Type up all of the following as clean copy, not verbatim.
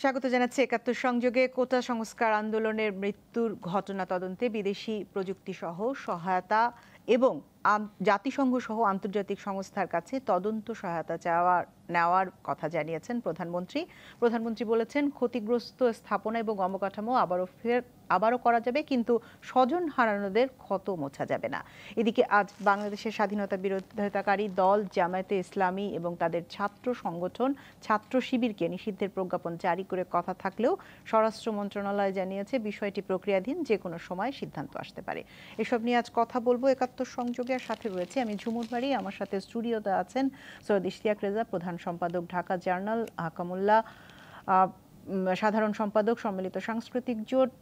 স্বাগত জানাচ্ছি একাত্তর সংযোগে। কোটা সংস্কার আন্দোলনের মৃত্যুর ঘটনা তদন্তে বিদেশি প্রযুক্তি সহ সহায়তা এবং জাতিসংঘ সহ আন্তর্জাতিক সংস্থার কাছে তদন্ত সহায়তা নেওয়ার কথা জানিয়েছেন প্রধানমন্ত্রী। প্রধানমন্ত্রী বলেছেন, ক্ষতিগ্রস্ত স্থাপনা এবং অবকাঠামো আবারও করা যাবে, কিন্তু স্বজন হারানোদের ক্ষত মোছা যাবে না। এদিকে আজ বাংলাদেশের স্বাধীনতা বিরোধিতাকারী দল জামায়াতে ইসলামী এবং তাদের ছাত্র সংগঠন ছাত্র শিবিরকে নিষিদ্ধের প্রজ্ঞাপন জারি করে কথা থাকলেও স্বরাষ্ট্র মন্ত্রণালয় জানিয়েছে বিষয়টি প্রক্রিয়াধীন, যে কোনো সময় সিদ্ধান্ত আসতে পারে। এসব নিয়ে আজ কথা বলবো একাত্তর সংযোগের সাথে রয়েছে আমি ঝুমুর বাড়ি। আমার সাথে স্টুডিওতে আছেন সৈয়দ ইশতিয়াক রেজা, প্রধান সম্পাদক ঢাকা জার্নাল, হাকামুল্লাহ সাধারণ সম্পাদক সম্মিলিত সাংস্কৃতিক জোট।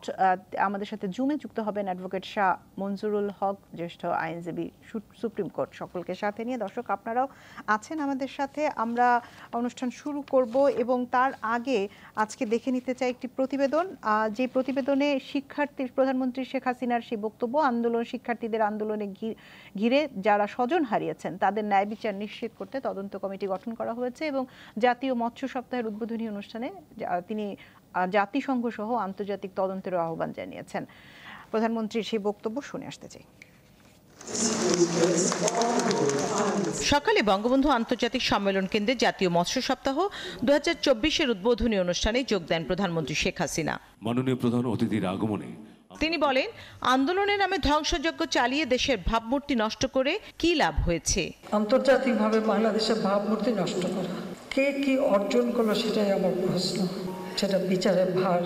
আমাদের সাথে জুমে যুক্ত হবেন অ্যাডভোকেট শাহ মনজুরুল হক, জ্যেষ্ঠ আইনজীবী সুপ্রিম কোর্ট। সকলকে সাথে নিয়ে দর্শক আপনারাও আছেন আমাদের সাথে। আমরা অনুষ্ঠান শুরু করব এবং তার আগে আজকে দেখে নিতে চাই একটি প্রতিবেদন, যে প্রতিবেদনে প্রধানমন্ত্রী শেখ হাসিনার সেই বক্তব্য, শিক্ষার্থীদের আন্দোলনে ঘিরে যারা স্বজন হারিয়েছেন তাদের ন্যায় বিচার নিশ্চিত করতে তদন্ত কমিটি গঠন করা হয়েছে এবং জাতীয় মৎস্য সপ্তাহের উদ্বোধনী অনুষ্ঠানে তিনি জাতিসংঘ সহ আন্তর্জাতিক তদন্তের আহ্বান জানিয়েছেন। প্রধানমন্ত্রীর সেই বক্তব্য শুনে আসতে চাই। সকালে বঙ্গবন্ধু আন্তর্জাতিক সম্মেলন কেন্দ্রে জাতীয় মৎস্য সপ্তাহ 2024-এর উদ্বোধনী অনুষ্ঠানে যোগ দেন প্রধানমন্ত্রী শেখ হাসিনা। মাননীয় প্রধান অতিথির আগমনে তিনি বলেন, আন্দোলনের নামে ধ্বংসযজ্ঞ চালিয়ে দেশের ভাবমূর্তি নষ্ট করে কি লাভ হয়েছে? আন্তর্জাতিকভাবে বাংলাদেশের ভাবমূর্তি নষ্ট করা, কে কি অর্জন করলো সেটাই আমার প্রশ্ন। সেটা বিচারের ভার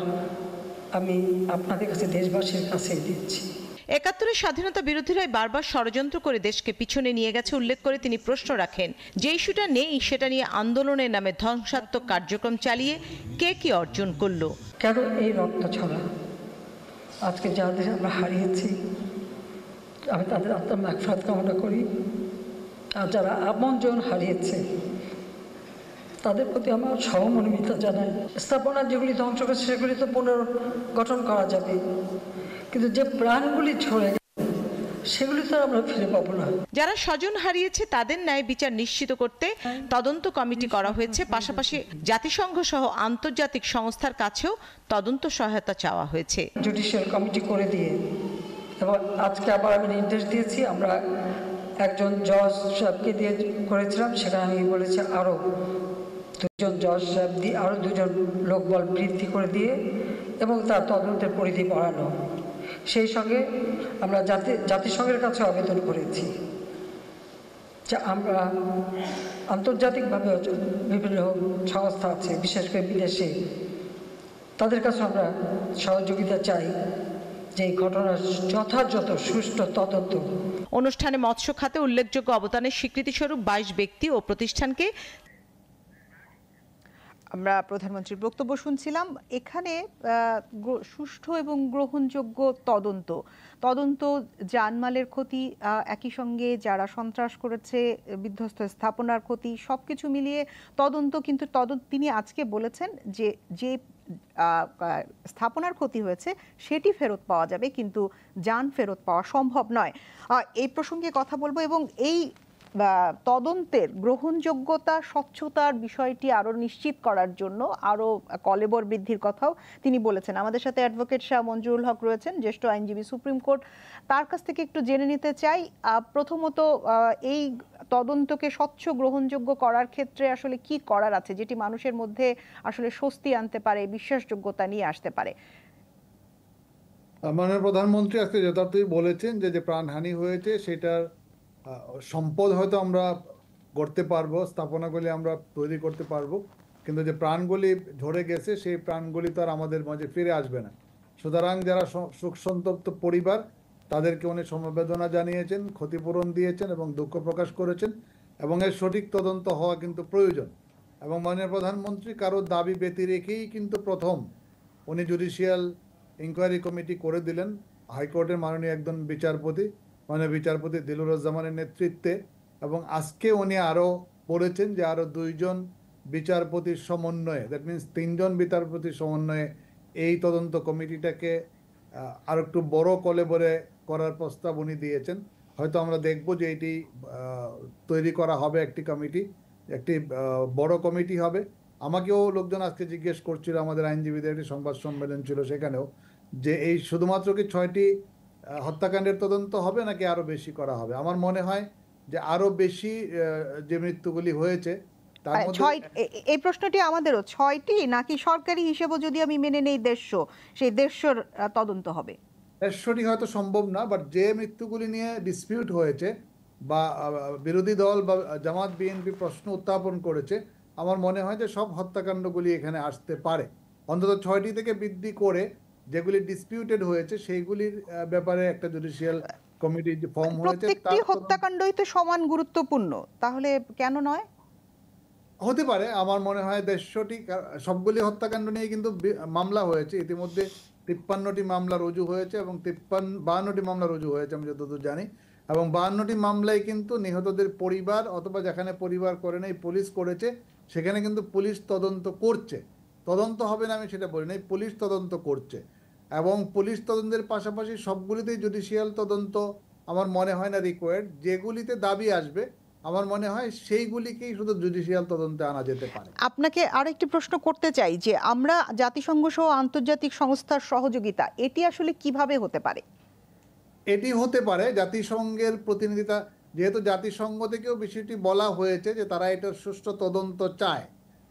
আমি আপনাদের কাছে, দেশবাসীর কাছেই দিচ্ছি। ৭১-এর স্বাধীনতা বিরোধীরাই বারবার ষড়যন্ত্র করে দেশকে পিছনে নিয়ে গেছে উল্লেখ করে তিনি প্রশ্ন রাখেন, যে ইস্যুটা নেই সেটা নিয়ে আন্দোলনের নামে ধ্বংসাত্মক কার্যক্রম চালিয়ে কে কি অর্জন করলো? কেন এই রক্ত ছড়া? আজকে যাদের আমরা হারিয়েছি, আমি তাদের আত্মার মাগফিরাত কামনা করি। আর যারা আপনজন হারিয়েছে তাদের প্রতি আমার সহমর্মিতা জানাই। স্থাপনা যেগুলি ধ্বংস করেছে সেগুলি তো পুনর্গঠন করা যাবে, কিন্তু যে প্রাণগুলি ঝরে গেছে সেগুলি তো আমরা ফিরে পাবো না। যারা স্বজন হারিয়েছে তাদের ন্যায় বিচার নিশ্চিত করতে তদন্ত কমিটি করা হয়েছে। পাশাপাশি জাতিসংঘ সহ আন্তর্জাতিক সংস্থার কাছেও তদন্ত সহায়তা চাওয়া হয়েছে। জুডিশিয়াল কমিটি করে দিয়ে, এবং আজকে আবার আমি নির্দেশ দিয়েছি, আমরা একজন জজ সাহেবকে দিয়ে করেছিলাম, সেখানে আমি বলেছি আরও দুজন জজ সাহেব দিয়ে, আরও দুজন লোকবল বৃদ্ধি করে দিয়ে এবং তার তদন্তের পরিধি বাড়ানো। সেই সঙ্গে আমরা জাতিসংঘের কাছে আবেদন করেছি যে আমরা আন্তর্জাতিকভাবে বিভিন্ন সংস্থা আছে, বিশেষ করে বিদেশে, তাদের কাছে আমরা সহযোগিতা চাই যে এই ঘটনার যথাযথ সুষ্ঠু তদন্ত। অনুষ্ঠানে মৎস্য খাতে উল্লেখযোগ্য অবদানের স্বীকৃতিস্বরূপ 22 ব্যক্তি ও প্রতিষ্ঠানকে। আমরা প্রধানমন্ত্রীর বক্তব্য শুনছিলাম। এখানে সুষ্ঠু এবং গ্রহণযোগ্য তদন্ত জানমালের ক্ষতি, একই সঙ্গে যারা সন্ত্রাস করেছে, বিধ্বস্ত স্থাপনার ক্ষতি, সবকিছু মিলিয়ে তদন্ত। কিন্তু তিনি আজকে বলেছেন যে স্থাপনার ক্ষতি হয়েছে সেটি ফেরত পাওয়া যাবে, কিন্তু যান ফেরত পাওয়া সম্ভব নয়। এই প্রসঙ্গে কথা বলবো এবং এই তদন্তের গ্রহণযোগ্যতা, স্বচ্ছতার বিষয়টি আরো নিশ্চিত করার জন্য আরো কলেবর বৃদ্ধির কথাও তিনি বলেছেন। আমাদের সাথে অ্যাডভোকেট শাহ মনজুরুল হক রয়েছেন, জ্যেষ্ঠ আইনজীবী, সুপ্রিম কোর্ট। তার কাছ থেকে একটু জেনে নিতে চাই, প্রথমত এই তদন্তকে স্বচ্ছ গ্রহণযোগ্য করার ক্ষেত্রে আসলে কি করার আছে, যেটি মানুষের মধ্যে আসলে স্বস্তি আনতে পারে, বিশ্বাসযোগ্যতা নিয়ে আসতে পারে? মাননীয় প্রধানমন্ত্রী আজকে যথার্থই বলেছেন যে প্রাণহানি হয়েছে সেটার সম্পদ হয়তো আমরা গড়তে পারবো, স্থাপনাগুলি আমরা তৈরি করতে পারবো, কিন্তু যে প্রাণগুলি ঝরে গেছে সেই প্রাণগুলি তো আর আমাদের মাঝে ফিরে আসবে না। সুতরাং যারা শোক সন্তপ্ত পরিবার তাদেরকে উনি সমবেদনা জানিয়েছেন, ক্ষতিপূরণ দিয়েছেন এবং দুঃখ প্রকাশ করেছেন, এবং এর সঠিক তদন্ত হওয়া কিন্তু প্রয়োজন। এবং মাননীয় প্রধানমন্ত্রী কারো দাবি ব্যতি রেখেই কিন্তু প্রথম উনি জুডিশিয়াল ইনকোয়ারি কমিটি করে দিলেন হাইকোর্টের মাননীয় একজন বিচারপতি, মাননীয় বিচারপতি দিলুরুজ্জামানের নেতৃত্বে। এবং আজকে উনি আরও বলেছেন যে আরও 2 জন বিচারপতির সমন্বয়ে, দ্যাট মিনস 3 জন বিচারপতির সমন্বয়ে এই তদন্ত কমিটিটাকে আর একটু বড় কলেবরে করার প্রস্তাব উনি দিয়েছেন। হয়তো আমরা দেখব যে এটি তৈরি করা হবে একটি কমিটি, একটি বড় কমিটি হবে আমাকেও লোকজন আজকে জিজ্ঞেস করছিল, আমাদের আইনজীবীদের একটি সংবাদ সম্মেলন ছিল সেখানেও, যে এই শুধুমাত্র কি 6টি হত্যাকাণ্ডের তদন্ত হবে নাকি আরো বেশি করা হবে। আমার মনে হয় যে আরো বেশি যে মৃত্যুগুলি হয়েছে তার মধ্যে এই প্রশ্নটি আমাদেরও 6টি নাকি সরকারি হিসেবে যদি আমি মেনে নেই 150, সেই 150 তদন্ত হবে। 150টি হয়তো সম্ভব না, বাট যে মৃত্যুগুলি নিয়ে ডিসপিউট হয়েছে বা বিরোধী দল বা জামাত বিএনপি প্রশ্ন উত্থাপন করেছে, আমার মনে হয় যে সব হত্যাকাণ্ডগুলি এখানে আসতে পারে। অন্তত 6টি থেকে বৃদ্ধি করে যেগুলি ডিসপিউটেড হয়েছে সেইগুলির ব্যাপারে একটা জুডিশিয়াল কমিটি ফর্ম হয়েছে। প্রত্যেকটি হত্যাকাণ্ডই তো সমান গুরুত্বপূর্ণ, তাহলে কেন নয়? হতে পারে। আমার মনে হয় 150টি সবগুলি হত্যাকাণ্ড নিয়ে কিন্তু মামলা হয়েছে ইতিমধ্যে। 53টি মামলা রুজু হয়েছে এবং 52টি মামলা রুজু হয়েছে আমি যতদূর জানি, এবং 52টি মামলায় কিন্তু নিহতদের পরিবার অথবা যেখানে পরিবার করে নাই পুলিশ করেছে, সেখানে কিন্তু পুলিশ তদন্ত করছে। তদন্ত হবে না আমি সেটা বলি নাই, পুলিশ তদন্ত করছে। এবং পুলিশ তদন্তের পাশাপাশি সবগুলিতেই জুডিশিয়াল তদন্ত আমার মনে হয় না রিকোয়ার্ড। যেগুলিতে দাবি আসবে আমার মনে হয় সেইগুলিকেই শুধু জুডিশিয়াল তদন্তে আনা যেতে পারে। আপনাকে আরেকটি প্রশ্ন করতে চাই যে আমরা জাতিসংঘ সহ আন্তর্জাতিক সংস্থার সহযোগিতা এটি আসলে কিভাবে হতে পারে? এটি হতে পারে জাতিসংঘের প্রতিনিধিতা, যেহেতু জাতিসংঘ থেকেও বিষয়টি বলা হয়েছে যে তারা এটার সুষ্ঠু তদন্ত চায়।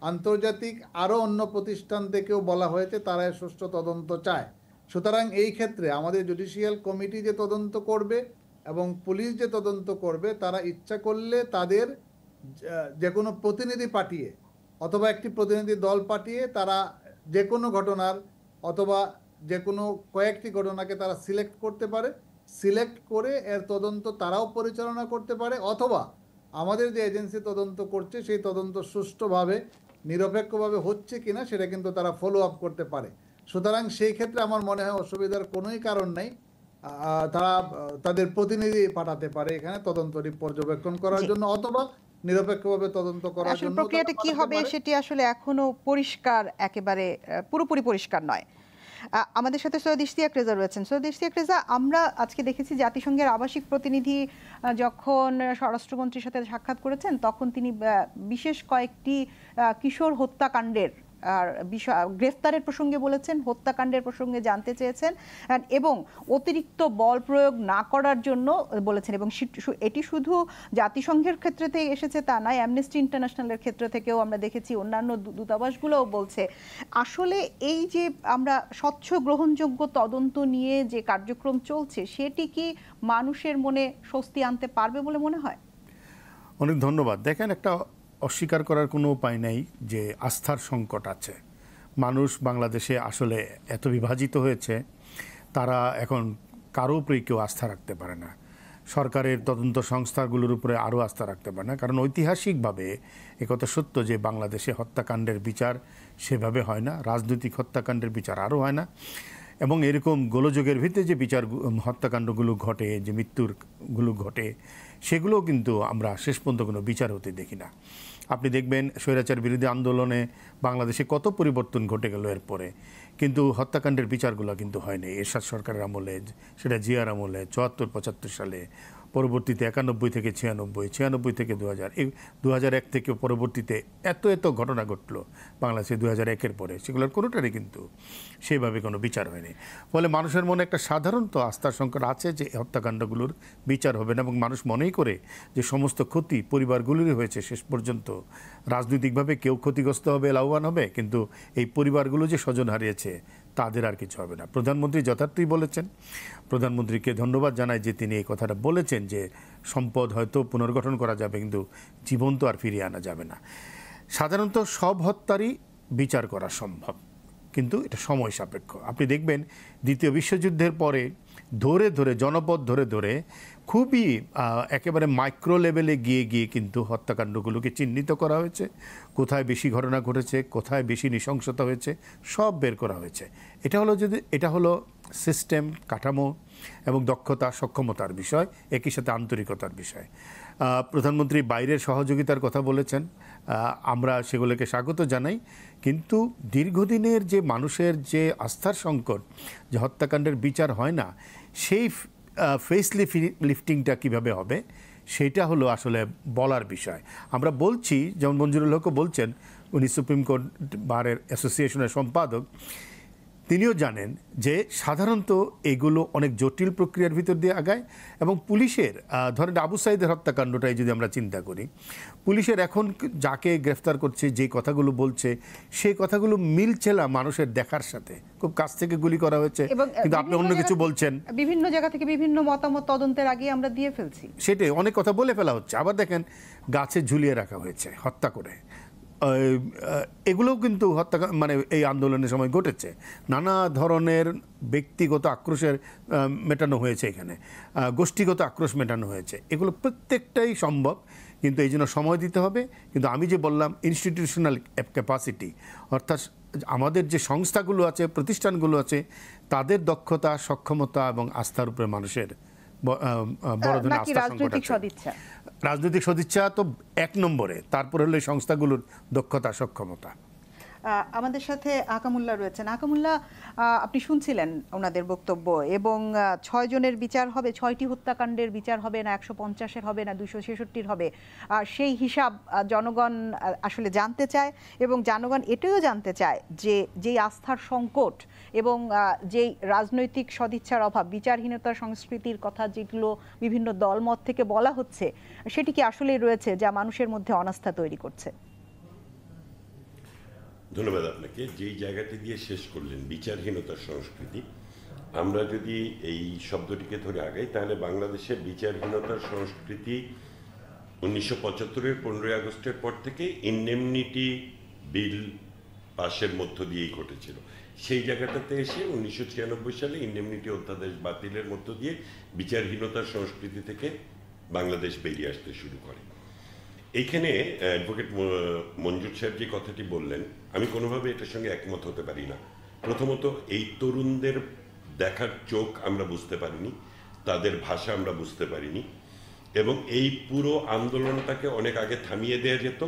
আন্তর্জাতিক আরও অন্য প্রতিষ্ঠান থেকেও বলা হয়েছে তারা এর সুষ্ঠু তদন্ত চায়। সুতরাং এই ক্ষেত্রে আমাদের জুডিশিয়াল কমিটি যে তদন্ত করবে এবং পুলিশ যে তদন্ত করবে, তারা ইচ্ছা করলে তাদের যে কোনো প্রতিনিধি পাঠিয়ে অথবা একটি প্রতিনিধি দল পাঠিয়ে তারা যে কোনো ঘটনার অথবা যে কোনো কয়েকটি ঘটনাকে তারা সিলেক্ট করতে পারে। সিলেক্ট করে এর তদন্ত তারাও পরিচালনা করতে পারে, অথবা আমাদের যে এজেন্সি তদন্ত করছে সেই তদন্ত সুষ্ঠুভাবে নিরপেক্ষভাবে হচ্ছে কিনা সেটা কিন্তু তারা ফলো আপ করতে পারে। সুতরাং সেই ক্ষেত্রে আমার মনে হয় অসুবিধার কোনোই কারণ নেই। তারা তাদের প্রতিনিধি পাঠাতে পারে এখানে তদন্তটি পর্যবেক্ষণ করার জন্য, অথবা নিরপেক্ষভাবে তদন্ত করার জন্য। প্রক্রিয়াটা কি হবে সেটি আসলে এখনো পরিষ্কার, একেবারে পুরোপুরি পরিষ্কার নয়। আমাদের সাথে সৈয়দ ইশতিয়াক রেজা রয়েছেন। সৈয়দ ইশতিয়াক রেজা, আমরা আজকে দেখেছি জাতিসংঘের আবাসিক প্রতিনিধি যখন স্বরাষ্ট্রমন্ত্রীর সাথে সাক্ষাৎ করেছেন তখন তিনি বিশেষ কয়েকটি কিশোর হত্যাকাণ্ডের গ্রেফতারের প্রসঙ্গে বলেছেন, হত্যাকাণ্ডের প্রসঙ্গে জানতে চেয়েছেন এবং অতিরিক্ত বল প্রয়োগ না করার জন্য বলেছেন। এবং এটি শুধু জাতিসংঘের ক্ষেত্রেতেই এসেছে তা নয়, অ্যামনেস্টি ইন্টারন্যাশনালের ক্ষেত্র থেকেও আমরা দেখেছি, অন্যান্য দূতাবাসগুলোও বলছে। আসলে এই যে আমরা স্বচ্ছ গ্রহণযোগ্য তদন্ত নিয়ে যে কার্যক্রম চলছে সেটি কি মানুষের মনে স্বস্তি আনতে পারবে বলে মনে হয়? অনেক ধন্যবাদ। দেখেন, একটা অস্বীকার করার কোনো উপায় নেই যে আস্থার সংকট আছে। মানুষ বাংলাদেশে আসলে এত বিভাজিত হয়েছে, তারা এখন কারো উপরে কেউ আস্থা রাখতে পারে না। সরকারের তদন্ত সংস্থাগুলোর উপরে আরও আস্থা রাখতে পারে না, কারণ ঐতিহাসিকভাবে একথা সত্য যে বাংলাদেশে হত্যাকাণ্ডের বিচার সেভাবে হয় না, রাজনৈতিক হত্যাকাণ্ডের বিচার আরও হয় না। এবং এরকম গোলযোগের ভিত্তিতে যে বিচার হত্যাকাণ্ডগুলো ঘটে, যে মৃত্যুরগুলো ঘটে, সেগুলোও কিন্তু আমরা শেষ পর্যন্ত কোনো বিচার হতে দেখি না। আপনি দেখবেন স্বৈরাচার বিরোধী আন্দোলনে বাংলাদেশে কত পরিবর্তন ঘটে গেল এরপরে, কিন্তু হত্যাকাণ্ডের বিচারগুলো কিন্তু হয়নি। এরশাদ সরকারের আমলে, সেটা জিয়ার আমলে 74-75 সালে, পরবর্তীতে 91 থেকে 96, 96 থেকে 2000, এই 2001 থেকে পরবর্তীতে এত ঘটনা ঘটলো বাংলাদেশে 2001-এর পরে, সেগুলোর কোনোটারই কিন্তু সেইভাবে কোনো বিচার হয়নি। ফলে মানুষের মনে একটা সাধারণত আস্থার সংকট আছে যে হত্যাকাণ্ডগুলোর বিচার হবে না, এবং মানুষ মনেই করে যে সমস্ত ক্ষতি পরিবারগুলোরই হয়েছে। শেষ পর্যন্ত রাজনৈতিকভাবে কেউ ক্ষতিগ্রস্ত হবে, লাভবান হবে, কিন্তু এই পরিবারগুলো যে স্বজন হারিয়েছে তাদের আর কিছু হবে না। প্রধানমন্ত্রী যথার্থই বলেছেন। প্রধানমন্ত্রীকে ধন্যবাদ জানাই যে তিনি এই কথাটা বলেছেন যে সম্পদ হয়তো পুনর্গঠন করা যাবে, কিন্তু জীবন তো আর ফিরিয়ে আনা যাবে না। সাধারণত সব হত্যারই বিচার করা সম্ভব, কিন্তু এটা সময় সাপেক্ষ। আপনি দেখবেন দ্বিতীয় বিশ্বযুদ্ধের পরে ধরে জনপদ ধরে খুবই একেবারে মাইক্রো লেভেলে গিয়ে কিন্তু হত্যাকাণ্ডগুলোকে চিহ্নিত করা হয়েছে। কোথায় বেশি ঘটনা ঘটেছে, কোথায় বেশি নৃশংসতা হয়েছে, সব বের করা হয়েছে। এটা হলো সিস্টেম, কাঠামো এবং দক্ষতা, সক্ষমতার বিষয়, একই সাথে আন্তরিকতার বিষয়। প্রধানমন্ত্রী বাইরের সহযোগিতার কথা বলেছেন, আমরা সেগুলোকে স্বাগত জানাই, কিন্তু দীর্ঘদিনের যে মানুষের যে আস্থার সংকট, যে হত্যাকাণ্ডের বিচার হয় না, সেই ফেস লিফটিংটা কীভাবে হবে সেটা হলো আসলে বলার বিষয়। আমরা বলছি, যেমন মঞ্জুরুল হকও বলছেন, উনি সুপ্রিম কোর্ট বারের অ্যাসোসিয়েশনের সম্পাদক, তিনিও জানেন যে সাধারণত এগুলো অনেক জটিল প্রক্রিয়ার ভিতর দিয়ে আগায় এবং পুলিশের ধরেন আবু সাইদের হত্যাকাণ্ডটাই যদি আমরা চিন্তা করি, পুলিশের এখন যাকে গ্রেফতার করছে, যে কথাগুলো বলছে, সেই কথাগুলো মিলছে না মানুষের দেখার সাথে। খুব কাছ থেকে গুলি করা হয়েছে, কিন্তু আপনি অন্য কিছু বলছেন। বিভিন্ন জায়গা থেকে বিভিন্ন মতামত তদন্তের আগে আমরা দিয়ে ফেলছি, সেটাই অনেক কথা বলে ফেলা হচ্ছে। আবার দেখেন গাছে ঝুলিয়ে রাখা হয়েছে হত্যা করে, এগুলোও কিন্তু হত্যা মানে এই আন্দোলনের সময় ঘটেছে। নানা ধরনের ব্যক্তিগত আক্রোশের মেটানো হয়েছে, এখানে গোষ্ঠীগত আক্রোশ মেটানো হয়েছে। এগুলো প্রত্যেকটাই সম্ভব, কিন্তু এই জন্য সময় দিতে হবে। কিন্তু আমি যে বললাম ইনস্টিটিউশনাল ক্যাপাসিটি, অর্থাৎ আমাদের যে সংস্থাগুলো আছে, প্রতিষ্ঠানগুলো আছে, তাদের দক্ষতা, সক্ষমতা এবং আস্থার উপরে মানুষের বড় ধরনের আস্থা সংকট আছে। রাজনৈতিক সদিচ্ছা তো এক নম্বরে, তারপর হলো এই সংস্থাগুলোর দক্ষতা, সক্ষমতা। আমাদের সাথে আকামুল্লাহ রয়েছেন। আকামুল্লাহ, আপনি শুনছিলেন ওনাদের বক্তব্য, এবং 6 জনের বিচার হবে, 6টি হত্যাকাণ্ডের বিচার হবে না 150-এর হবে না 266-র হবে, সেই হিসাব জনগণ আসলে জানতে চায়। এবং জনগণ এটাও জানতে চায় যে যেই আস্থার সংকট এবং যেই রাজনৈতিক সদিচ্ছার অভাব, বিচারহীনতার সংস্কৃতির কথা যেগুলো বিভিন্ন দলমত থেকে বলা হচ্ছে, সেটি কি আসলেই রয়েছে যা মানুষের মধ্যে অনাস্থা তৈরি করছে? ধন্যবাদ আপনাকে। যেই জায়গাটি দিয়ে শেষ করলেন, বিচারহীনতার সংস্কৃতি, আমরা যদি এই শব্দটিকে ধরে আগাই, তাহলে বাংলাদেশের বিচারহীনতার সংস্কৃতি 1975-এর 15ই আগস্টের পর থেকে ইনডেমনিটি বিল পাশের মধ্য দিয়েই ঘটেছিল। সেই জায়গাটাতে এসে 1996 সালে ইনডেমনিটি অধ্যাদেশ বাতিলের মধ্য দিয়ে বিচারহীনতার সংস্কৃতি থেকে বাংলাদেশ বেরিয়ে আসতে শুরু করে। এইখানে অ্যাডভোকেট মঞ্জুর সাহেব যে কথাটি বললেন, আমি কোনোভাবে এটার সঙ্গে একমত হতে পারি না। প্রথমত, এই তরুণদের দেখার চোখ আমরা বুঝতে পারিনি, তাদের ভাষা আমরা বুঝতে পারিনি, এবং এই পুরো আন্দোলনটাকে অনেক আগে থামিয়ে দেওয়া যেত,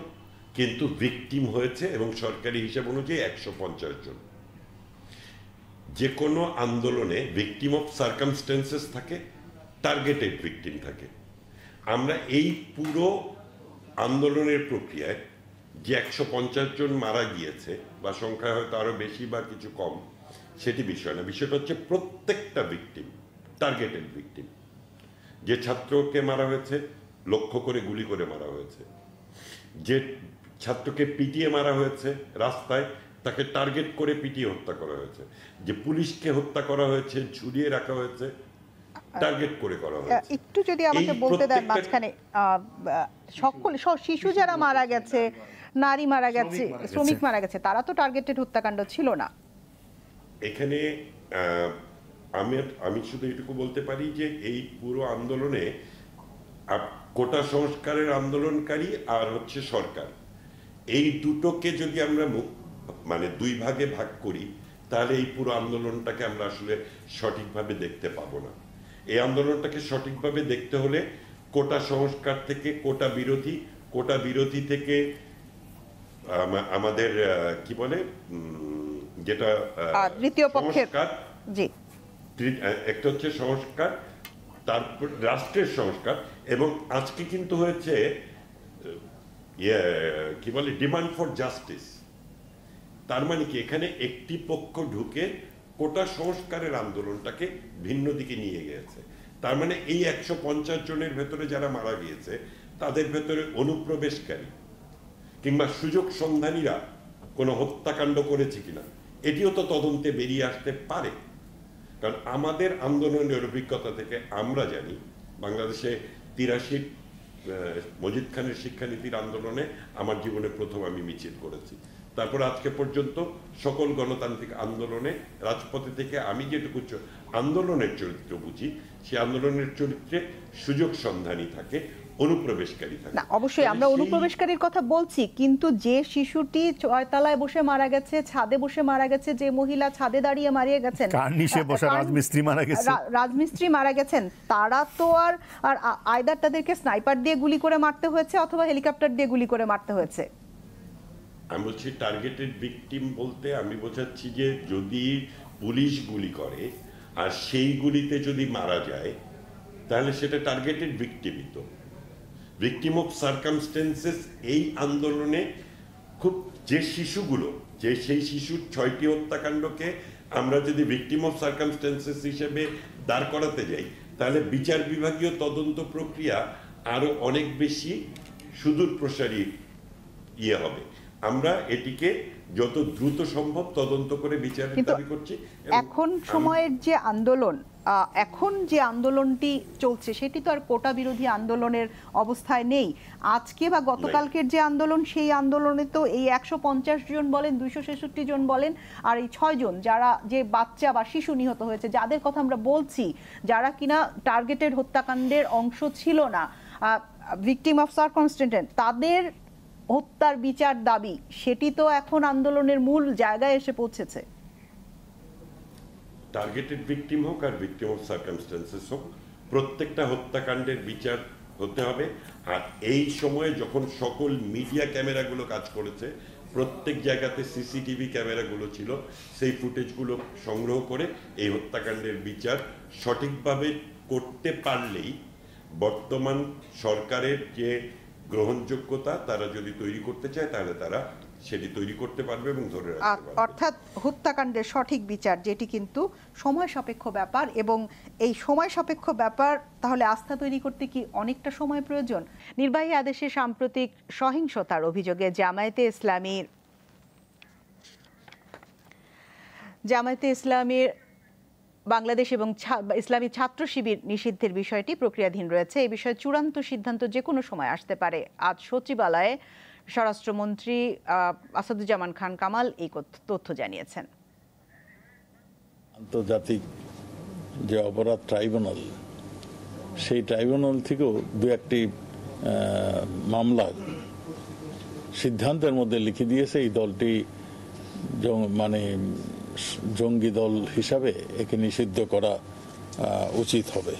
কিন্তু ভিকটিম হয়েছে, এবং সরকারি হিসাব অনুযায়ী 150 জন। যে কোনো আন্দোলনে ভিকটিম অফ সার্কামস্টেন্সেস থাকে, টার্গেটেড ভিকটিম থাকে। আমরা এই পুরো আন্দোলনের প্রক্রিয়ায় যে 150 জন মারা গিয়েছে, বা সংখ্যা হয়তো আরো বেশি বা কিছু কম, সেটি বিষয় না। বিষয়টা হচ্ছে প্রত্যেকটা ভিকটিম টার্গেটেড ভিকটিম। যে ছাত্রকে মারা হয়েছে, লক্ষ্য করে গুলি করে মারা হয়েছে। যে ছাত্রকে পিটিয়ে মারা হয়েছে রাস্তায়, তাকে টার্গেট করে পিটিয়ে হত্যা করা হয়েছে। যে পুলিশকে হত্যা করা হয়েছে, ঝুলিয়ে রাখা হয়েছে, টার্গেট করে করা হয়েছে। একটু যদি আমাকে বলতে দেন মাঝখানে, সকল শিশু যারা মারা গেছে, নারী মারা গেছে, শ্রমিক মারা গেছে, তারা তো টার্গেটেড হত্যাকাণ্ড ছিল না। এখানে আমি শুধু এটুকু বলতে পারি যে এই পুরো আন্দোলনে কোটা সংস্কারের আন্দোলনকারী আর হচ্ছে সরকার, এই দুটোকে যদি আমরা মানে দুই ভাগে ভাগ করি, তাহলে এই পুরো আন্দোলনটাকে আমরা আসলে সঠিকভাবে দেখতে পাবো না। এই আন্দোলনটাকে সঠিকভাবে দেখতে হলে কোটা সংস্কার থেকে কোটা বিরোধী থেকে আমাদের কি বলে, যেটা তৃতীয় পক্ষের, জি, একটা হচ্ছে সংস্কার, তারপর রাষ্ট্রের সংস্কার, এবং আজকে কিন্তু হয়েছে কি বলে, ডিমান্ড ফর জাস্টিস। তার মানে কি, এখানে একটি পক্ষ ঢুকে কোটা সংস্কারের আন্দোলনটাকে ভিন্ন দিকে নিয়ে গেছে। তার মানে এই 150 জনের ভেতরে যারা মারা গিয়েছে, তাদের ভেতরে অনুপ্রবেশকারী কিংবা সুযোগ সন্ধানীরা কোনো হত্যাকাণ্ড করেছে কিনা, এটিও তো তদন্তে বেরিয়ে আসতে পারে। কারণ আমাদের আন্দোলনের অভিজ্ঞতা থেকে আমরা জানি, বাংলাদেশে 83 মজিদ খানের শিক্ষানীতির আন্দোলনে আমার জীবনে প্রথম আমি মিছিল করেছি। তারপর আজকে পর্যন্ত সকল গণতান্ত্রিক আন্দোলনে রাজপথে থেকে আমি যেটুকু আন্দোলনের চরিত্র বুঝি, সেই আন্দোলনের চরিত্রে সুযোগ সন্ধানী থাকে, অনুপ্রবেশকারী থাকে। না, অবশ্যই আমরা অনুপ্রবেশকারীর কথা বলছি, কিন্তু যে শিশুটি 6 তলায় বসে মারা গেছে, ছাদে বসে মারা গেছে, যে মহিলা ছাদে দাঁড়িয়ে মারিয়ে গেছেন, কার্নিশে বসা রাজমিস্ত্রি মারা গেছেন, তারা তো আর আইদার তাদেরকে স্নাইপার দিয়ে গুলি করে মারতে হয়েছে অথবা হেলিকপ্টার দিয়ে গুলি করে মারতে হয়েছে। আমি বলছি টার্গেটেড ভিকটিম বলতে আমি বোঝাচ্ছি যে যদি পুলিশ গুলি করে আর সেই গুলিতে যদি মারা যায়, তাহলে সেটা টার্গেটেড ভিকটিমই তো। ভিকটিম অফ সার্কামস্টেন্সেস এই আন্দোলনে খুব যে শিশুগুলো, সেই শিশুর 6টি হত্যাকাণ্ডকে আমরা যদি ভিকটিম অফ সার্কামস্টেন্সেস হিসেবে দাঁড় করাতে যাই, তাহলে বিচার বিভাগীয় তদন্ত প্রক্রিয়া আরো অনেক বেশি সুদূর প্রসারী হবে। আমরা এটিকে যত দ্রুত সম্ভব তদন্ত করে বিচারের দাবি করছি। এখন সময়ের যে আন্দোলন, এখন যে আন্দোলনটি চলছে সেটি তো আর কোটা বিরোধী আন্দোলনের অবস্থায় নেই। আজকে বা গতকালকের যে আন্দোলন, সেই আন্দোলনে তো এই 150 জন বলেন, 266 জন বলেন, আর এই 6 জন যারা যে বাচ্চা বা শিশু নিহত হয়েছে, যাদের কথা আমরা বলছি, যারা কিনা টার্গেটেড হত্যাকাণ্ডের অংশ ছিল না, ভিকটিম অফ সার্কামস্টেন্স, তাদের হত্যার বিচার দাবি, সেটি তো এখন আন্দোলনের মূল জায়গায় এসে পৌঁছেছে। টার্গেটেড ভিকটিম হোক আর ভিকটিম অফ সার্কামস্টেন্সেস হোক, প্রত্যেকটা হত্যাকাণ্ডের বিচার হতে হবে। আর এই সময়ে যখন সকল মিডিয়া ক্যামেরাগুলো কাজ করেছে, প্রত্যেক জায়গাতে সিসিটিভি ক্যামেরাগুলো ছিল, সেই ফুটেজগুলো সংগ্রহ করে এই হত্যাকাণ্ডের বিচার সঠিকভাবে করতে পারলেই বর্তমান সরকারের যে গ্রহণযোগ্যতা তারা যদি তৈরি করতে চায়, তাহলে তারা সেটি তৈরি করতে পারবে এবং ধরে রাখতে পারবে। অর্থাৎ হত্যাকাণ্ডের সঠিক বিচার, যেটি কিন্তু সময় সাপেক্ষ ব্যাপার, এবং এই সময় সাপেক্ষ ব্যাপার তাহলে আস্থা তৈরি করতে কি অনেকটা সময় প্রয়োজন। নির্বাহী আদেশে সাম্প্রতিক সহিংসতার অভিযোগে জামায়াতে ইসলামীর বাংলাদেশ এবং ইসলামী ছাত্র শিবির নিষিদ্ধের বিষয়টি প্রক্রিয়াধীন রয়েছে। এই বিষয়ে চূড়ান্ত সিদ্ধান্ত যে কোনো সময় আসতে পারে। আজ সচিবালয়ে স্বরাষ্ট্রমন্ত্রী আসাদুজ্জামান খান কামাল এই তথ্য জানিয়েছেন। আন্তর্জাতিক যে অপরাধ ট্রাইব্যুনাল, সেই ট্রাইব্যুনাল থেকেও দু একটি মামলা সিদ্ধান্তের মধ্যে লিখে দিয়েছে এই দলটি মানে জঙ্গি দল হিসাবে একে নিষিদ্ধ করা উচিত হবে,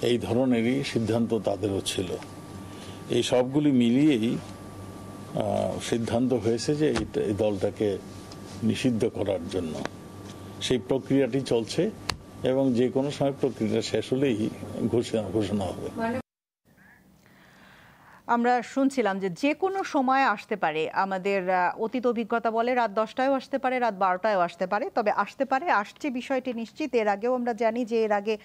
এই ধরনেরই সিদ্ধান্ত তাদেরও ছিল। এই সবগুলি মিলিয়েই সিদ্ধান্ত হয়েছে যে এই দলটাকে নিষিদ্ধ করার জন্য। সেই প্রক্রিয়াটি চলছে এবং যে কোনো সময় প্রক্রিয়া শেষ হলেই ঘোষণা হবে। আমরা শুনছিলাম যে কোনো সময় আসতে পারে। আমাদের অতীত অভিজ্ঞতা বলে রাত 10টায়ও আসতে পারে, রাত 12টায়ও আসতে পারে, তবে আসতে পারে, আসছে বিষয়টি নিশ্চিত। এর আগেও আমরা জানি যে এর আগে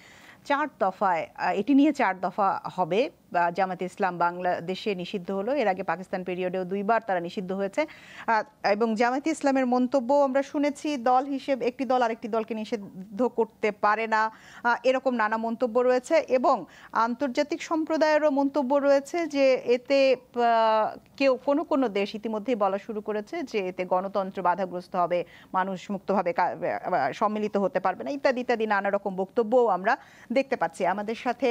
4 দফায় এটি নিয়ে 4 দফা হবে। জামাতে ইসলাম বাংলাদেশে নিষিদ্ধ হলো, এর আগে পাকিস্তান পিরিয়ডেও 2 বার তারা নিষিদ্ধ হয়েছে। এবং জামাতে ইসলামের মন্তব্য আমরা শুনেছি, দল হিসেবে একটি দল আরেকটি দলকে নিষিদ্ধ করতে পারে না, এরকম নানা মন্তব্য রয়েছে। এবং আন্তর্জাতিক সম্প্রদায়েরও মন্তব্য রয়েছে যে এতে কোনো দেশ ইতিমধ্যেই বলা শুরু করেছে যে এতে গণতন্ত্র বাধাগ্রস্ত হবে, মানুষ মুক্তভাবে সম্মিলিত হতে পারবে না, ইত্যাদি ইত্যাদি নানা রকম বক্তব্যও আমরা দেখতে পাচ্ছি। আমাদের সাথে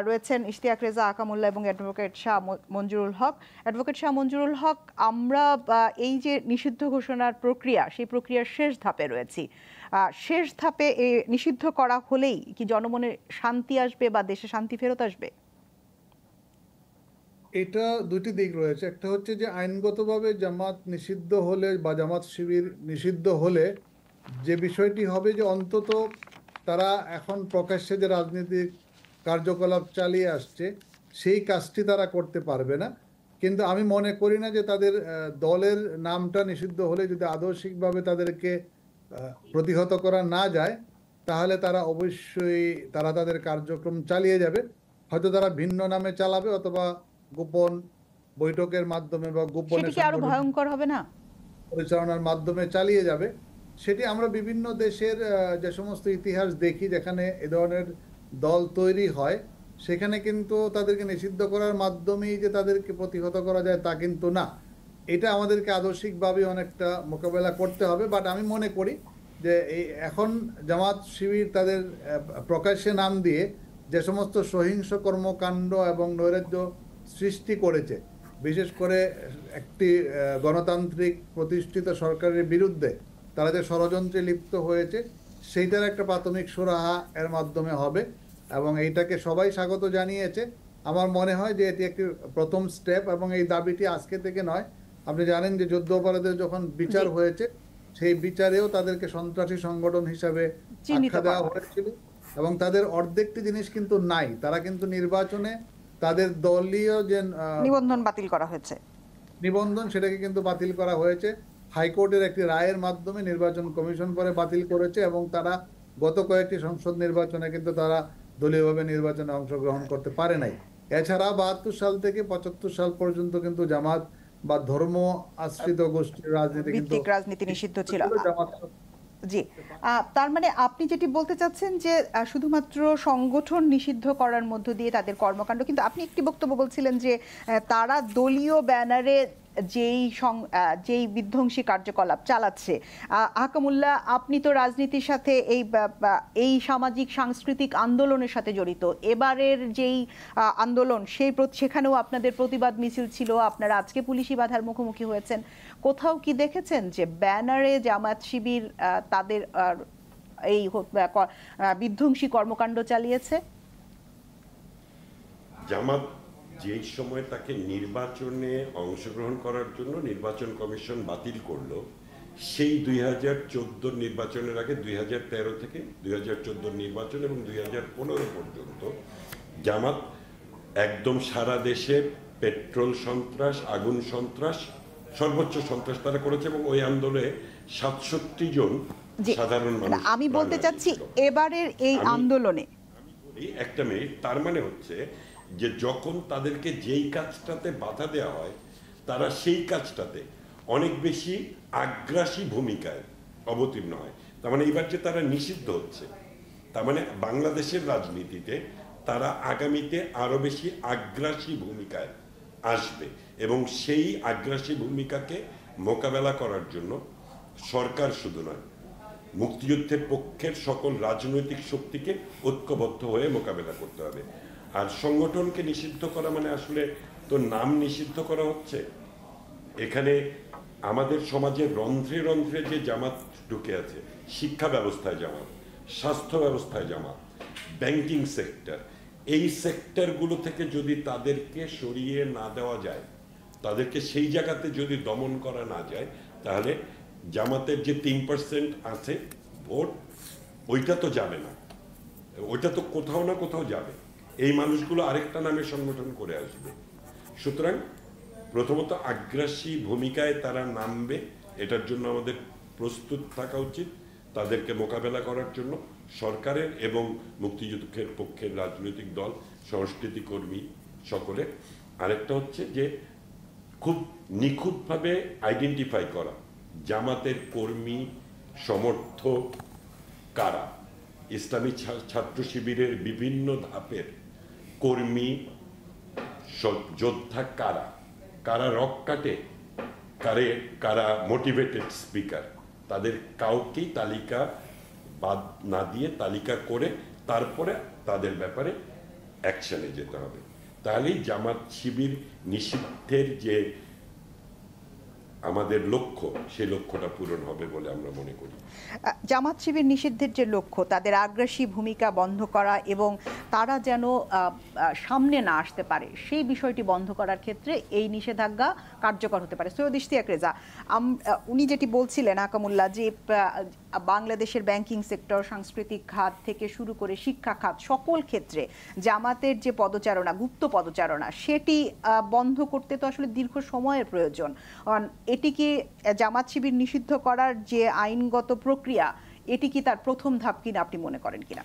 রয়েছেন ইশতিয়াক রেজা আকামুল্লাহ এবং অ্যাডভোকেট শাহ মঞ্জুরুল হক। অ্যাডভোকেট শাহ মঞ্জুরুল হক, আমরা এই যে নিষিদ্ধ ঘোষণার প্রক্রিয়া, সেই প্রক্রিয়ার শেষ ধাপে রয়েছি। শেষ ধাপে নিষিদ্ধ করা হলেই কি জনমনে শান্তি আসবে বা দেশে শান্তি ফেরত আসবে? এটা দুটি দিক রয়েছে। একটা হচ্ছে যে আইনগতভাবে জামাত নিষিদ্ধ হলে বা জামাত শিবির নিষিদ্ধ হলে যে বিষয়টি হবে যে অন্তত তারা এখন প্রকাশ্যে যে রাজনৈতিক কার্যকলাপ চালিয়ে আসছে সেই কাজটি তারা করতে পারবে না। কিন্তু আমি মনে করি না যে তাদের দলের নামটা নিষিদ্ধ হলে যদি আদর্শিকভাবে তাদেরকে প্রতিহত করা না যায়, তাহলে তারা অবশ্যই তাদের কার্যক্রম চালিয়ে যাবে। হয়তো তারা ভিন্ন নামে চালাবে অথবা গোপন বৈঠকের মাধ্যমে বা গোপনে আরো ভয়ঙ্কর হবে না, পরিচালনার মাধ্যমে চালিয়ে যাবে। সেটি আমরা বিভিন্ন দেশের যে সমস্ত ইতিহাস দেখি যেখানে এ ধরনের দল তৈরি হয়, সেখানে কিন্তু তাদেরকে নিষিদ্ধ করার মাধ্যমেই যে তাদেরকে প্রতিহত করা যায় তা কিন্তু না। এটা আমাদেরকে আদর্শিকভাবে অনেকটা মোকাবেলা করতে হবে। বাট আমি মনে করি যে এই এখন জামাত শিবির তাদের প্রকাশ্যে নাম দিয়ে যে সমস্ত সহিংস কর্মকাণ্ড এবং নৈরাজ্য সৃষ্টি করেছে, বিশেষ করে একটি গণতান্ত্রিক প্রতিষ্ঠিত সরকারের বিরুদ্ধে তারা যে ষড়যন্ত্রে লিপ্ত হয়েছে, সেইটার একটা প্রাথমিক সুরাহা এর মাধ্যমে হবে এবং এইটাকে সবাই স্বাগত জানিয়েছে। আমার মনে হয় যে এটি একটি প্রথম স্টেপ এবং এই দাবিটি আজকে থেকে নয়। আপনি জানেন যে যুদ্ধ অপরাধের যখন বিচার হয়েছে, সেই বিচারেও তাদেরকে সন্ত্রাসী সংগঠন হিসাবে আখ্যা দেওয়া হয়েছিল এবং তাদের অর্ধেকটি জিনিস কিন্তু নাই। তারা কিন্তু নির্বাচনে তাদের দলীয় যে নিবন্ধন বাতিল করা হয়েছে, নিবন্ধন সেটাকে কিন্তু বাতিল করা হয়েছে। হাইকোর্টের একটি রায়ের মাধ্যমে নির্বাচন কমিশন পরে বাতিল করেছে, এবং তারা গত কয়েকটি সংসদ নির্বাচনে কিন্তু তারা দলীয়ভাবে নির্বাচনে অংশগ্রহণ করতে পারে নাই। এছাড়া 72 সাল থেকে 75 সাল পর্যন্ত কিন্তু জামাত বা ধর্ম আশ্রিত গোষ্ঠীর রাজনীতি নিষিদ্ধ ছিল। জামাত জি, তার মানে আপনি যেটি বলতে চাচ্ছেন যে শুধুমাত্র সংগঠন নিষিদ্ধ করার মধ্য দিয়ে তাদের কর্মকাণ্ড, কিন্তু আপনি একটি বক্তব্য বলছিলেন যে তারা দলীয় ব্যানারে যেই বিধ্বংসী কার্যকলাপ চালাচ্ছে। আহকামুল্লাহ, আপনি তো রাজনীতির সাথে এই সামাজিক সাংস্কৃতিক আন্দোলনের সাথে জড়িত। এবারের যেই আন্দোলন সেখানেও আপনাদের প্রতিবাদ মিছিল ছিল, আপনারা আজকে পুলিশি বাধার মুখোমুখি হয়েছেন। কোথাও কি দেখেছেন যে ব্যানারে জামাত শিবির তাদের এই বিধ্বংসী কর্মকাণ্ড চালিয়েছে? জামাত যেই সময় তাকে নির্বাচনে অংশগ্রহণ করার জন্য নির্বাচন কমিশন বাতিল করলো, সেই 2014 নির্বাচনের আগে 2013 থেকে 2014 নির্বাচন এবং 2015 পর্যন্ত জামাত একদম সারা দেশে পেট্রোল সন্ত্রাস, আগুন সন্ত্রাস, সর্বোচ্চ সন্ত্রাস তারা করেছে, এবং ওই আন্দোলনে 67 জন সাধারণ মানুষ। আমি বলতে চাচ্ছি এবারের এই আন্দোলনে একটা মিনিট, তার মানে হচ্ছে যে যখন তাদেরকে যেই কাজটাতে বাধা দেওয়া হয় তারা সেই কাজটাতে অনেক বেশি আগ্রাসী ভূমিকায় অবতীর্ণ হয়। তার মানে এবার যে তারা নিষিদ্ধ হচ্ছে, তার মানে বাংলাদেশের রাজনীতিতে তারা আগামীতে আরো বেশি আগ্রাসী ভূমিকায় আসবে, এবং সেই আগ্রাসী ভূমিকাকে মোকাবেলা করার জন্য সরকার শুধু নয়, মুক্তিযুদ্ধের পক্ষের সকল রাজনৈতিক শক্তিকে ঐক্যবদ্ধ হয়ে মোকাবেলা করতে হবে। আর সংগঠনকে নিষিদ্ধ করা মানে আসলে তো নাম নিষিদ্ধ করা হচ্ছে। এখানে আমাদের সমাজের রন্ধ্রে রন্ধ্রে যে জামাত ঢুকে আছে, শিক্ষা ব্যবস্থায় জামাত, স্বাস্থ্য ব্যবস্থায় জামাত, ব্যাংকিং সেক্টর, এই সেক্টরগুলো থেকে যদি তাদেরকে সরিয়ে না দেওয়া যায়, তাদেরকে সেই জায়গাতে যদি দমন করা না যায়, তাহলে জামাতের যে 3% আছে ভোট, ওইটা তো যাবে না, ওইটা তো কোথাও না কোথাও যাবে। এই মানুষগুলো আরেকটা নামে সংগঠন করে আসবে। সুতরাং প্রথমত আগ্রাসী ভূমিকায় তারা নামবে, এটার জন্য আমাদের প্রস্তুত থাকা উচিত তাদেরকে মোকাবেলা করার জন্য সরকারের এবং মুক্তিযুদ্ধের পক্ষের রাজনৈতিক দল, সংস্কৃতি কর্মী সকলে। আরেকটা হচ্ছে যে খুব নিখুঁতভাবে আইডেন্টিফাই করা জামাতের কর্মী সমর্থক কারা, ইসলামী ছাত্র শিবিরের বিভিন্ন ধাপের কর্মী যোদ্ধা কারা, কারা রক কাটে, কারা মোটিভেটেড স্পিকার, তাদের কাউকেই তালিকা বাদ না দিয়ে তালিকা করে তারপরে তাদের ব্যাপারে অ্যাকশনে যেতে হবে। তাহলেই জামাত শিবির নিষিদ্ধের যে আমাদের লক্ষ্য, সেই লক্ষ্যটা পূরণ হবে বলে আমরা মনে করি। জামাত শিবির নিষিদ্ধের যে লক্ষ্য, তাদের আগ্রাসী ভূমিকা বন্ধ করা এবং তারা যেন সামনে না আসতে পারে, সেই বিষয়টি বন্ধ করার ক্ষেত্রে এই নিষেধাজ্ঞা কার্যকর হতে পারে। সৈয়দ ইশতিয়াক রেজা, উনি যেটি বলছিলেন আকামুল্লাহ, যে বাংলাদেশের ব্যাংকিং সেক্টর, সাংস্কৃতিক খাত থেকে শুরু করে শিক্ষা খাত, সকল ক্ষেত্রে জামাতের যে পদচারণা, গুপ্ত পদচারণা, সেটি বন্ধ করতে তো আসলে দীর্ঘ সময়ের প্রয়োজন। এটি কি জামাত শিবির নিষিদ্ধ করার যে আইনগত প্রক্রিয়া, এটি কি তার প্রথম ধাপ কিনা আপনি মনে করেন কিনা?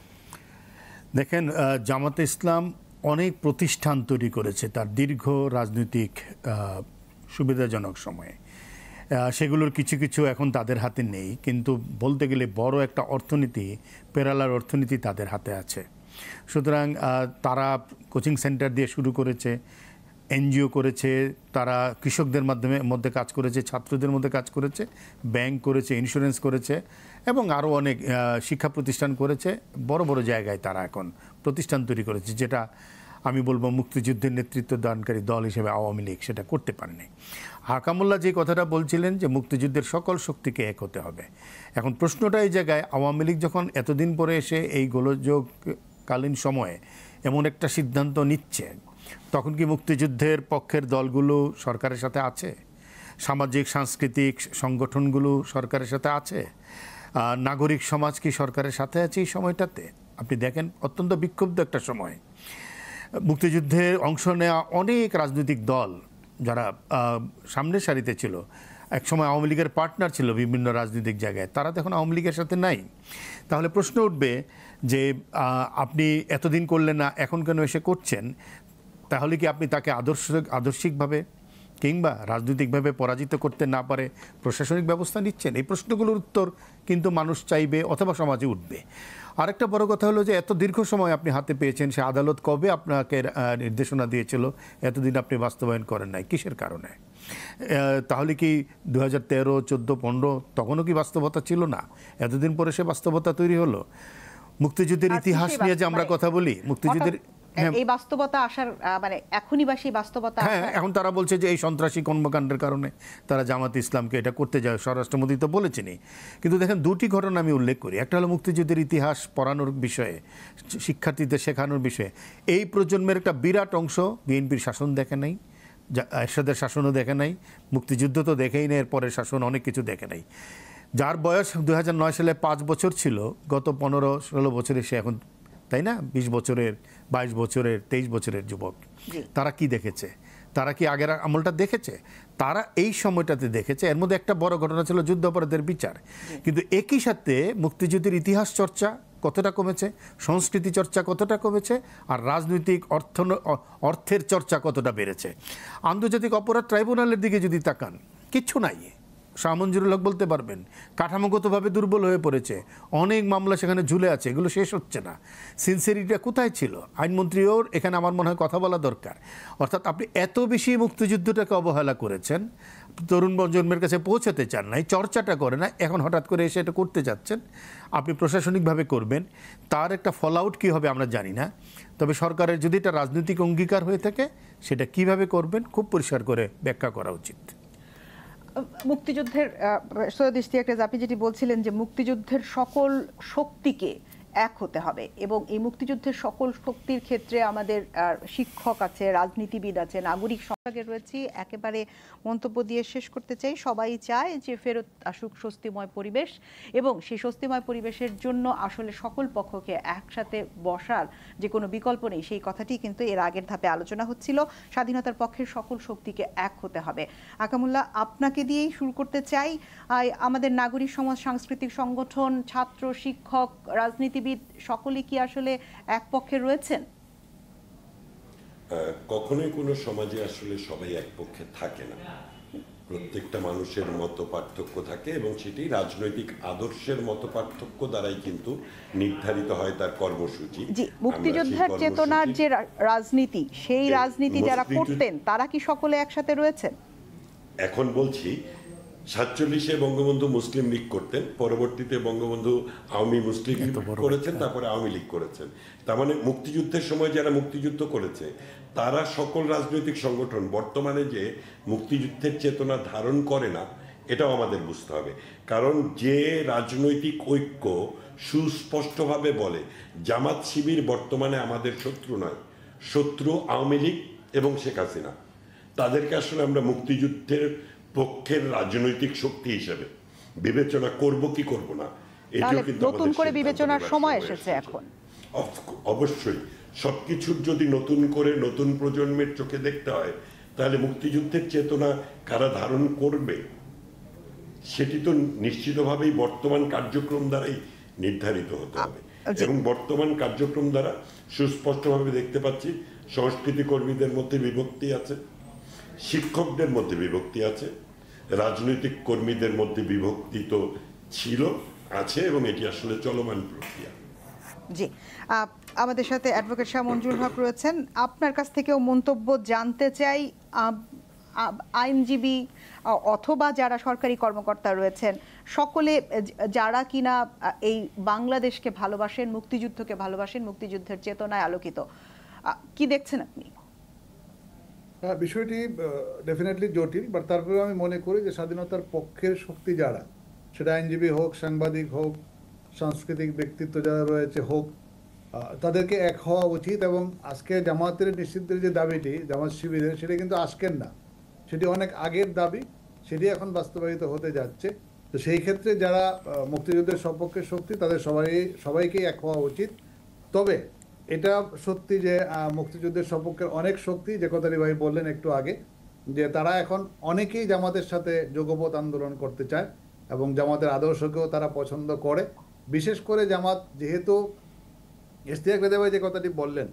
দেখেন, জামাতে ইসলাম অনেক প্রতিষ্ঠান তৈরি করেছে তার দীর্ঘ রাজনৈতিক সুবিধাজনক সময়ে। সেগুলোর কিছু কিছু এখন তাদের হাতে নেই, কিন্তু বলতে গেলে বড় একটা অর্থনীতি, পেরালার অর্থনীতি তাদের হাতে আছে। সুতরাং তারা কোচিং সেন্টার দিয়ে শুরু করেছে, এনজিও করেছে, তারা কৃষকদের মধ্যে কাজ করেছে, ছাত্রদের মধ্যে কাজ করেছে, ব্যাংক করেছে, ইন্স্যুরেন্স করেছে, এবং আরও অনেক শিক্ষা প্রতিষ্ঠান করেছে। বড় বড় জায়গায় তারা এখন প্রতিষ্ঠান তৈরি করেছে, যেটা আমি বলবো মুক্তিযুদ্ধের নেতৃত্ব দানকারী দল হিসেবে আওয়ামী লীগ সেটা করতে পারেনি। হাকামুল্লাহ যে কথাটা বলছিলেন যে মুক্তিযুদ্ধের সকল শক্তিকে এক হতে হবে, এখন প্রশ্নটা এই জায়গায়, আওয়ামী লীগ যখন এতদিন পরে এসে এই গোলযোগকালীন সময়ে এমন একটা সিদ্ধান্ত নিচ্ছে, তখন কি মুক্তিযুদ্ধের পক্ষের দলগুলো সরকারের সাথে আছে? সামাজিক সাংস্কৃতিক সংগঠনগুলো সরকারের সাথে আছে? নাগরিক সমাজ কি সরকারের সাথে আছে এই সময়টাতে? আপনি দেখেন, অত্যন্ত বিক্ষুব্ধ একটা সময়। মুক্তিযুদ্ধে অংশ নেওয়া অনেক রাজনৈতিক দল যারা সামনের সারিতে ছিল, একসময় আওয়ামী লীগের পার্টনার ছিল বিভিন্ন রাজনৈতিক জায়গায়, তারা তো এখন আওয়ামী লীগের সাথে নাই। তাহলে প্রশ্ন উঠবে যে আপনি এতদিন করলেন না, এখন কেন এসে করছেন? তাহলে কি আপনি তাকে আদর্শিকভাবে কিংবা রাজনৈতিকভাবে পরাজিত করতে না পারে প্রশাসনিক ব্যবস্থা নিচ্ছেন? এই প্রশ্নগুলোর উত্তর কিন্তু মানুষ চাইবে অথবা সমাজে উঠবে। আরেকটা বড় কথা হলো যে এত দীর্ঘ সময় আপনি হাতে পেয়েছেন, সে আদালত কবে আপনাকে নির্দেশনা দিয়েছিল, এতদিন আপনি বাস্তবায়ন করেন নাই, কিসের কারণে? তাহলে কি 2013, 14, 15 তখনও কি বাস্তবতা ছিল না? এতদিন পরে সে বাস্তবতা তৈরি হলো। মুক্তিযুদ্ধের ইতিহাস নিয়ে যে আমরা কথা বলি, মুক্তিযুদ্ধের এই বাস্তবতা আসার মানে এখনই বা সেই বাস্তবতা, হ্যাঁ, এখন তারা বলছে যে এই সন্ত্রাসী কর্মকাণ্ডের কারণে তারা জামাত ইসলামকে এটা করতে যায়, স্বরাষ্ট্রমন্ত্রী তো বলেছেনই। কিন্তু দেখেন, দুটি ঘটনা আমি উল্লেখ করি। একটা হলো মুক্তিযুদ্ধের ইতিহাস পড়ানোর বিষয়ে, শিক্ষার্থীদের শেখানোর বিষয়ে। এই প্রজন্মের একটা বিরাট অংশ বিএনপির শাসন দেখে নাই, এরশাদের শাসনও দেখে নাই, মুক্তিযুদ্ধ তো দেখেই না, এরপরের শাসন অনেক কিছু দেখে নাই। যার বয়স 2009 সালে 5 বছর ছিল, গত 15-16 বছরে সে এখন, তাই না, 20 বছরের, 22 বছরের, 23 বছরের যুবক। তারা কি দেখেছে? তারা কি আগের আমলটা দেখেছে? তারা এই সময়টাতে দেখেছে। এর মধ্যে একটা বড় ঘটনা ছিল যুদ্ধাপরাধের বিচার। কিন্তু একই সাথে মুক্তিযুদ্ধের ইতিহাস চর্চা কতটা কমেছে, সংস্কৃতি চর্চা কতটা কমেছে, আর রাজনৈতিক অর্থের চর্চা কতটা বেড়েছে। আন্তর্জাতিক অপরাধ ট্রাইব্যুনালের দিকে যদি তাকান, কিচ্ছু নাই। শাহ মঞ্জুরুল হক বলতে পারবেন কাঠামোগতভাবে দুর্বল হয়ে পড়েছে, অনেক মামলা সেখানে ঝুলে আছে, এগুলো শেষ হচ্ছে না। সিনসিয়ারিটিটা কোথায় ছিল? আইনমন্ত্রীও এখানে আমার মনে হয় কথা বলা দরকার। অর্থাৎ আপনি এত বেশি মুক্তিযুদ্ধটাকে অবহেলা করেছেন, তরুণ প্রজন্মের কাছে পৌঁছাতে চান নাই, চর্চাটা করে না, এখন হঠাৎ করে এসে এটা করতে যাচ্ছেন। আপনি প্রশাসনিকভাবে করবেন, তার একটা ফল আউট কী হবে আমরা জানি না। তবে সরকারের যদি এটা রাজনৈতিক অঙ্গীকার হয়ে থাকে, সেটা কিভাবে করবেন খুব পরিষ্কার করে ব্যাখ্যা করা উচিত। মুক্তিযুদ্ধের সৈয়দ ইশতিয়াক রেজা, আপনি যেটি বলছিলেন যে মুক্তিযুদ্ধের সকল শক্তিকে এক হতে হবে, এবং এই মুক্তিযুদ্ধের সকল শক্তির ক্ষেত্রে আমাদের শিক্ষক আছে, রাজনীতিবিদ আছে, নাগরিক সমাজে রয়েছে। একেবারে মন্তব্য দিয়ে শেষ করতে চাই, সবাই চায় যে ফেরত আসুক স্বস্তিময় পরিবেশ, এবং সেই স্বস্তিময় পরিবেশের জন্য আসলে সকল পক্ষকে একসাথে বসার যে কোনো বিকল্প নেই, সেই কথাটি কিন্তু এর আগের ধাপে আলোচনা হচ্ছিল। স্বাধীনতার পক্ষের সকল শক্তিকে এক হতে হবে। আকামুল্লাহ, আপনাকে দিয়েই শুরু করতে চাই। আমাদের নাগরিক সমাজ, সাংস্কৃতিক সংগঠন, ছাত্র, শিক্ষক, রাজনীতিবিদ সকলে কি আসলে এক পক্ষে রয়েছেন? কখনোই কোনো সমাজে আসলে সবাই এক পক্ষে থাকে না। প্রত্যেকটা মানুষের মত পার্থক্য থাকে, এবং সেটি রাজনৈতিক আদর্শের মত পার্থক্য দ্বারাই কিন্তু নির্ধারিত হয় তার কর্মসূচি। জি, মুক্তিযোদ্ধার চেতনার যে রাজনীতি, সেই রাজনীতি যারা করতেন তারা কি সকলে একসাথে রয়েছেন? এখন বলছি, 47-এ বঙ্গবন্ধু মুসলিম লীগ করতেন, পরবর্তীতে বঙ্গবন্ধু আওয়ামী মুসলিম লীগ করেছেন, তারপরে আওয়ামী লীগ করেছেন। তার মানে মুক্তিযুদ্ধের সময় যারা মুক্তিযুদ্ধ করেছে তারা সকল রাজনৈতিক সংগঠন বর্তমানে যে মুক্তিযুদ্ধের চেতনা ধারণ করে না, এটাও আমাদের বুঝতে হবে। কারণ যে রাজনৈতিক ঐক্য সুস্পষ্টভাবে বলে জামাত শিবির বর্তমানে আমাদের শত্রু নয়, শত্রু আওয়ামী লীগ এবং শেখ হাসিনা, তাদেরকে আসলে আমরা মুক্তিযুদ্ধের পক্ষের রাজনৈতিক শক্তি হিসেবে বিবেচনা করব কি করব না, এটাও কিন্তু নতুন করে বিবেচনার সময় এসেছে এখন। অবশ্যই সবকিছুর যদি নতুন করে নতুন প্রজন্মের চোখে দেখতে হয়, তাহলে মুক্তিযুদ্ধের চেতনা কারা ধারণ করবে সেটি তো নিশ্চিতভাবেই বর্তমান কার্যক্রম দ্বারাই নির্ধারিত হতে হবে। এবং বর্তমান কার্যক্রম দ্বারা সুস্পষ্টভাবে দেখতে পাচ্ছি সংস্কৃতি কর্মীদের মধ্যে বিভক্তি আছে, শিক্ষকদের মধ্যে বিভক্তি আছে, রাজনৈতিক কর্মীদের মধ্যে বিভক্তি তো ছিল, আছে, এবং এটি আসলে চলমান প্রক্রিয়া। জি, আমাদের সাথে অ্যাডভোকেট শাহ মঞ্জুরুল হক রয়েছেন। আপনার কাছ থেকেও মন্তব্য জানতে চাই। আইনজীবী অথবা যারা সরকারি কর্মকর্তা রয়েছেন, সকলে যারা কিনা এই বাংলাদেশকে ভালোবাসেন, মুক্তিযুদ্ধকে ভালোবাসেন, মুক্তিযুদ্ধের চেতনায় আলোকিত, কি দেখছেন আপনি? বিষয়টি ডেফিনেটলি জটিল, বাট তারপরেও আমি মনে করি যে স্বাধীনতার পক্ষের শক্তি যারা, সেটা আইনজীবী হোক, সাংবাদিক হোক, সাংস্কৃতিক ব্যক্তিত্ব যারা রয়েছে হোক, তাদেরকে এক হওয়া উচিত। এবং আজকে জামাতের নিষিদ্ধের যে দাবিটি, জামাত শিবিরের, সেটা কিন্তু আজকের না, সেটি অনেক আগের দাবি, সেটি এখন বাস্তবায়িত হতে যাচ্ছে। তো সেই ক্ষেত্রে যারা মুক্তিযুদ্ধের সপক্ষের শক্তি, তাদের সবাইকেই এক হওয়া উচিত। তবে এটা সত্যি যে মুক্তিযুদ্ধের সপক্ষের অনেক শক্তি, যে কথাটি ভাই বললেন একটু আগে, যে তারা এখন অনেকেই জামাতের সাথে যোগপথ আন্দোলন করতে চায় এবং জামাতের আদর্শকেও তারা পছন্দ করে। বিশেষ করে জামাত যেহেতু ইশতিয়াক রেজা ভাই যে কথাটি বললেন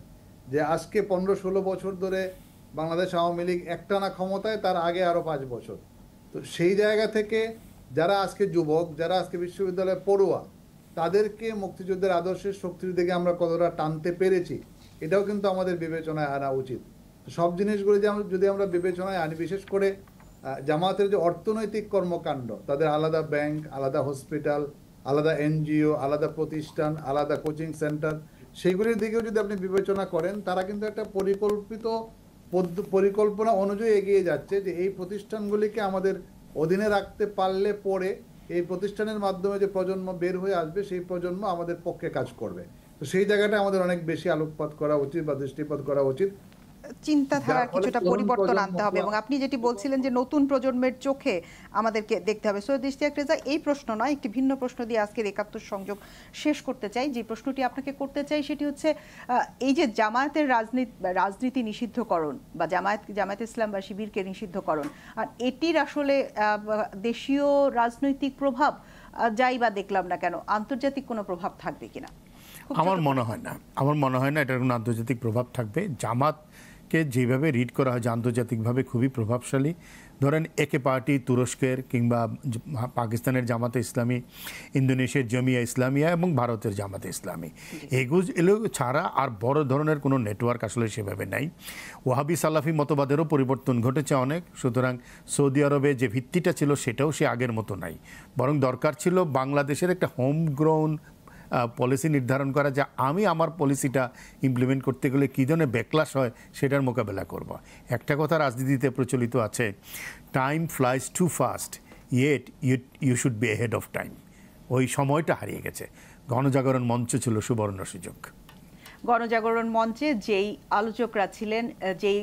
যে আজকে 15-16 বছর ধরে বাংলাদেশ আওয়ামী লীগ একটানা ক্ষমতায়, তার আগে আরও 5 বছর। তো সেই জায়গা থেকে যারা আজকে যুবক, যারা আজকে বিশ্ববিদ্যালয়ে পড়ুয়া, তাদেরকে মুক্তিযুদ্ধের আদর্শের শক্তির দিকে আমরা কতটা টানতে পেরেছি এটাও কিন্তু আমাদের বিবেচনায় আনা উচিত। সব জিনিসগুলো যদি আমরা বিবেচনায় আনি, বিশেষ করে জামাতের যে অর্থনৈতিক কর্মকাণ্ড, তাদের আলাদা ব্যাংক, আলাদা হসপিটাল, আলাদা এনজিও, আলাদা প্রতিষ্ঠান, আলাদা কোচিং সেন্টার, সেইগুলির দিকেও যদি আপনি বিবেচনা করেন, তারা কিন্তু একটা পরিকল্পনা অনুযায়ী এগিয়ে যাচ্ছে যে এই প্রতিষ্ঠানগুলিকে আমাদের অধীনে রাখতে পারলে পরে এই প্রতিষ্ঠানের মাধ্যমে যে প্রজন্ম বের হয়ে আসবে সেই প্রজন্ম আমাদের পক্ষে কাজ করবে। তো সেই জায়গাটা আমাদের অনেক বেশি আলোকপাত করা উচিত বা দৃষ্টিপাত করা উচিত। চিন্তাধারার কিছুটা পরিবর্তন আনতে হবে এবং আপনি যেটি বলছিলেন যে নতুন প্রজন্মের চোখে আমাদেরকে দেখতে হবে। সৈয়দ ইশতিয়াক রেজা, এই প্রশ্ন নয়, একটি ভিন্ন প্রশ্ন দিয়ে আজকের ৭১ সংযোগ শেষ করতে চাই। যে প্রশ্নটি আপনাকে করতে চাই সেটি হচ্ছে এই যে জামায়াতের রাজনীতি নিষিদ্ধকরণ বা জামায়াত ইসলাম বা শিবিরকে নিষিদ্ধকরণ, আর এটির আসলে দেশীয় রাজনৈতিক প্রভাব যাই বা দেখলাম না কেন, আন্তর্জাতিক কোনো প্রভাব থাকবে কিনা? আমার মনে হয় না এটার কোনো আন্তর্জাতিক প্রভাব থাকবে। জামাতকে যেভাবে রিড করা হয় যে আন্তর্জাতিকভাবে খুবই প্রভাবশালী, ধরেন একে পার্টি তুরস্কের কিংবা পাকিস্তানের জামাতে ইসলামী, ইন্দোনেশিয়ার জামিয়া ইসলামিয়া এবং ভারতের জামাতে ইসলামী, এগুলো ছাড়া আর বড় ধরনের কোনো নেটওয়ার্ক আসলে সেভাবে নাই। ওয়াহাবি সালাফি মতবাদেরও পরিবর্তন ঘটেছে অনেক, সুতরাং সৌদি আরবে যে ভিত্তিটা ছিল সেটাও সে আগের মতো নাই। বরং দরকার ছিল বাংলাদেশের একটা হোম গ্রাউন পলিসি নির্ধারণ করা, যে আমি আমার পলিসিটা ইমপ্লিমেন্ট করতে গেলে কী ধরনের ব্যাকলাশ হয় সেটার মোকাবেলা করব। একটা কথা রাজনীতিতে প্রচলিত আছে, time flies too fast yet you should be ahead of time. ওই সময়টা হারিয়ে গেছে। গণজাগরণ মঞ্চ ছিল সুবর্ণ সুযোগ। গণজাগরণ মঞ্চে যেই আলোচকরা ছিলেন, যেই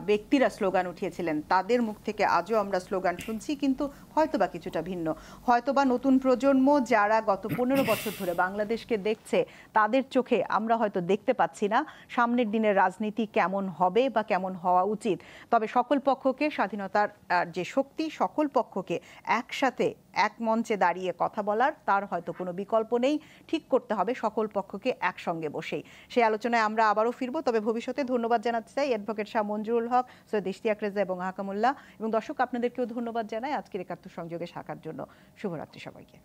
ব্যক্তিরা স্লোগান উঠিয়েছিলেন, তাদের মুখ থেকে আজও আমরা স্লোগান শুনছি, কিন্তু হয়তোবা কিছুটা ভিন্ন। হয়তোবা নতুন প্রজন্ম যারা গত 15 বছর ধরে বাংলাদেশকে দেখছে, তাদের চোখে আমরা হয়তো দেখতে পাচ্ছি না সামনের দিনের রাজনীতি কেমন হবে বা কেমন হওয়া উচিত। তবে সকল পক্ষকে, স্বাধীনতার যে শক্তি, সকল পক্ষকে একসাথে এক মঞ্চে দাঁড়িয়ে কথা বলার, তার হয়তো কোনো বিকল্প নেই। ঠিক করতে হবে সকল পক্ষকে একসঙ্গে বসেই। সেই আলোচনায় আমরা আবারও ফিরবো, তবে ভবিষ্যতে ধন্যবাদ জানাতে চাই অ্যাডভোকেট শাহ মঞ্জুরুল হক, সৈয়দ ইশতিয়াক রেজা এবং হাকামুল্লাহ, এবং দর্শক আপনাদেরকেও ধন্যবাদ জানাই আজকের ৭১ সংযোগে থাকার জন্য। শুভরাত্রি সবাইকে।